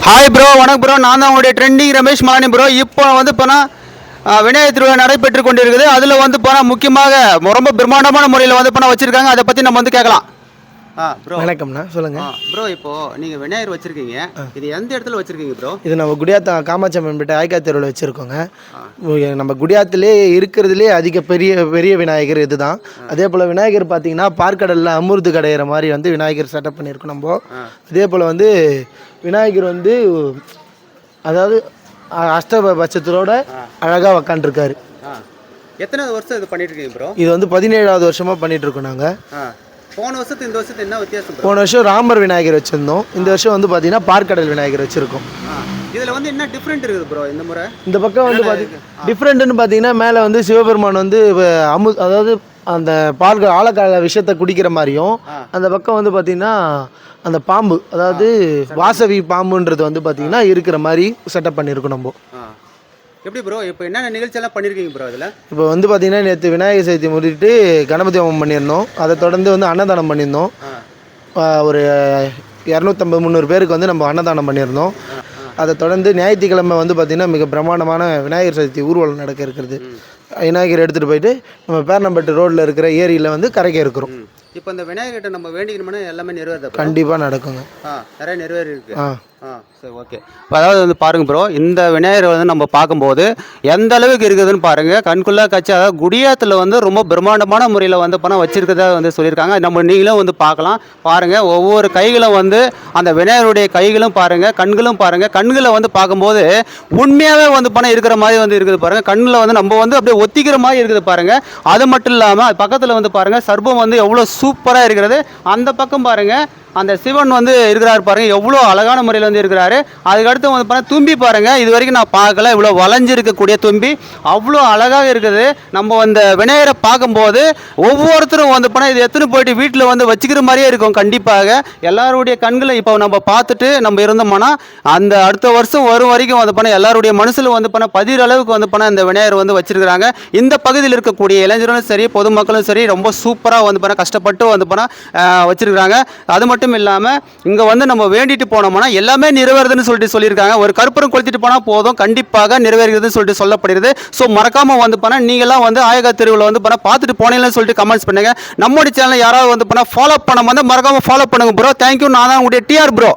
Hi bro, வணக்கம் bro. நான் தான் உங்களுடைய ட்ரெண்டிங் ரமேஷ் மலானி ப்ரோ. இப்போ வந்து போனால் விநாயகர் திருவிழா நடைபெற்று கொண்டிருக்குது. அதில் வந்து போனால் முக்கியமாக ரொம்ப பிரம்மாண்டமான முறையில் வந்து போனால் வச்சுருக்காங்க. அதை பற்றி நம்ம வந்து கேட்கலாம். ப்ரோ வணக்கம்ண்ணா, சொல்லுங்க. ப்ரோ, இப்போ நீங்கள் விநாயகர் வச்சுருக்கீங்க, இது எந்த இடத்துல வச்சுருக்கீங்க ப்ரோ? இது நம்ம குடியாத்தா காமாட்சியம்மன் பேட்டை ஆய்க்கா தெருவில் வச்சுருக்கோங்க. நம்ம குடியாத்திலே இருக்கிறதுலே அதிக பெரிய பெரிய விநாயகர் இது தான். அதே போல் விநாயகர் பார்த்தீங்கன்னா பார்க்கடலில் அமிர்து கடையிற மாதிரி வந்து விநாயகர் செட்டப் பண்ணியிருக்கோம் நம்ம. அதே போல் வந்து விநாயகர் வந்து அதாவது அஷ்டபட்சத்தோட அழகாக உக்காண்டிருக்காரு. எத்தனை வருஷம் இது பண்ணிட்டு இருக்கீங்க ப்ரோ? இது வந்து 17வது வருஷமாக பண்ணிட்டு இருக்கோம் நாங்கள். போன வருஷத்து இந்த வருஷத்து என்ன வித்தியாசம்? போன வருஷம் ராமர் விநாயகர் வச்சுருந்தோம். இந்த வருஷம் வந்து பார்த்தீங்கன்னா பார்க்கடல் விநாயகர் வச்சுருக்கோம். இதில் வந்து என்ன டிஃப்ரெண்ட் இருக்குது ப்ரோ இந்த முறை? இந்த பக்கம் வந்து பார்த்தீங்கன்னா டிஃப்ரெண்ட்டுன்னு பார்த்தீங்கன்னா மேலே வந்து சிவபெருமான் வந்து அதாவது அந்த பால்கள் ஆழக்கால விஷயத்தை குடிக்கிற மாதிரியும், அந்த பக்கம் வந்து பார்த்தீங்கன்னா அந்த பாம்பு அதாவது வாசவி பாம்புன்றது வந்து பார்த்தீங்கன்னா இருக்கிற மாதிரி செட்டப் பண்ணியிருக்கோம் நம்ம. எப்படி ப்ரோ இப்போ என்னென்ன நிகழ்ச்சியெல்லாம் பண்ணியிருக்கீங்க ப்ரோ? அதில் இப்போ வந்து பார்த்தீங்கன்னா நேற்று விநாயகர் சதுர்த்தி முன்னிட்டு கணபதி ஹோமம் பண்ணியிருந்தோம். அதை தொடர்ந்து வந்து அன்னதானம் பண்ணியிருந்தோம். ஒரு 250-300 பேருக்கு வந்து நம்ம அன்னதானம் பண்ணியிருந்தோம். அதை தொடர்ந்து ஞாயிற்றுக்கிழமை வந்து பார்த்திங்கன்னா மிக பிரம்மாண்டமான விநாயகர் சதுர்த்தி ஊர்வலம் நடக்க இருக்கிறது. விநாயகர் எடுத்துகிட்டு போயிட்டு நம்ம பேரணம்பட்டு ரோட்டில் இருக்கிற ஏரியில் வந்து கரைக்க இருக்கிறோம். இப்போ இந்த விநாயகர்கிட்ட நம்ம வேண்டிக்கணும்னா எல்லாமே நிறைவேறுது? கண்டிப்பாக நடக்குங்க. நிறைய நிறைவேறி இருக்கு. சரி, ஓகே. இப்போ அதாவது வந்து பாருங்கள் ப்ரோ, இந்த விநாயகர் வந்து நம்ம பார்க்கும்போது எந்த அளவுக்கு இருக்குதுன்னு பாருங்கள். கண்குள்ளே காட்சி. அதாவது குடியாத்தில் வந்து ரொம்ப பிரம்மாண்டமான முறையில் வந்து பணம் வச்சுருக்கதா வந்து சொல்லியிருக்காங்க. நம்ம நீங்களும் வந்து பார்க்கலாம். பாருங்கள், ஒவ்வொரு கைகளும் வந்து அந்த விநாயகருடைய கைகளும் பாருங்கள், கண்களும் பாருங்கள். கண்களை வந்து பார்க்கும்போது உண்மையாகவே வந்து பணம் இருக்கிற மாதிரி வந்து இருக்குது பாருங்கள். கண்ணில் வந்து நம்ம வந்து அப்படியே ஒத்திக்கிற மாதிரி இருக்குது பாருங்கள். அது மட்டும் இல்லாமல் பக்கத்தில் வந்து பாருங்கள் சர்பம் வந்து எவ்வளோ சூப்பராக இருக்கிறது. அந்த பக்கம் பாருங்கள் அந்த சிவன் வந்து இருக்கிறாரு பாருங்கள், எவ்வளோ அழகான முறையில் வந்து இருக்கிறாரு. அதுக்கடுத்து வந்து பாருங்கள் தும்பி பாருங்கள், இது வரைக்கும் நான் பார்க்கல இவ்வளோ வளைஞ்சிருக்கக்கூடிய தும்பி, அவ்வளோ அழகாக இருக்குது. நம்ம அந்த விநாயகரை பார்க்கும்போது ஒவ்வொருத்தரும் வந்து போனால் இது எத்தனை போயிட்டு வீட்டில் வந்து வச்சுக்கிற மாதிரியே இருக்கும். கண்டிப்பாக எல்லாருடைய கண்களை இப்போ நம்ம பார்த்துட்டு நம்ம இருந்தோம்னா அந்த அடுத்த வருஷம் வரும் வரைக்கும் வந்து போனால் எல்லாருடைய மனசில் வந்து போனால் பதிகிற அளவுக்கு வந்து போனால் இந்த விநாயகர் வந்து வச்சிருக்கிறாங்க. இந்த பகுதியில் இருக்கக்கூடிய இளைஞர்களும் சரி பொதுமக்களும் சரி ரொம்ப சூப்பராக வந்து போனால் கஷ்டப்பட்டு வந்து போனால் வச்சிருக்கிறாங்க. அது மட்டும் இல்லாமல் இங்கே வந்து நம்ம வேண்டிட்டு போனோம்னா எல்லாமே நிறைவேறுதுன்னு சொல்லியிருக்காங்க. ஒரு கற்பூரம் கொளுத்திட்டு போனால் போதும், கண்டிப்பாக நிறைவேறுதுன்னு சொல்லிட்டு சொல்லப்படுகிறது. ஸோ மறக்காமல் வந்து போனால் நீங்களாம் வந்து ஆயகா தெருவில் வந்து போனால் பார்த்துட்டு போனீங்கன்னு சொல்லிட்டு கமெண்ட்ஸ் பண்ணுங்க. நம்மளுடைய சேனலை யாராவது வந்து போனால் ஃபாலோ பண்ண வந்து மறக்காமல் ஃபாலோ பண்ணுங்க ப்ரோ. தேங்க்யூ. நான் தான் உங்களுடைய டிஆர் ப்ரோ.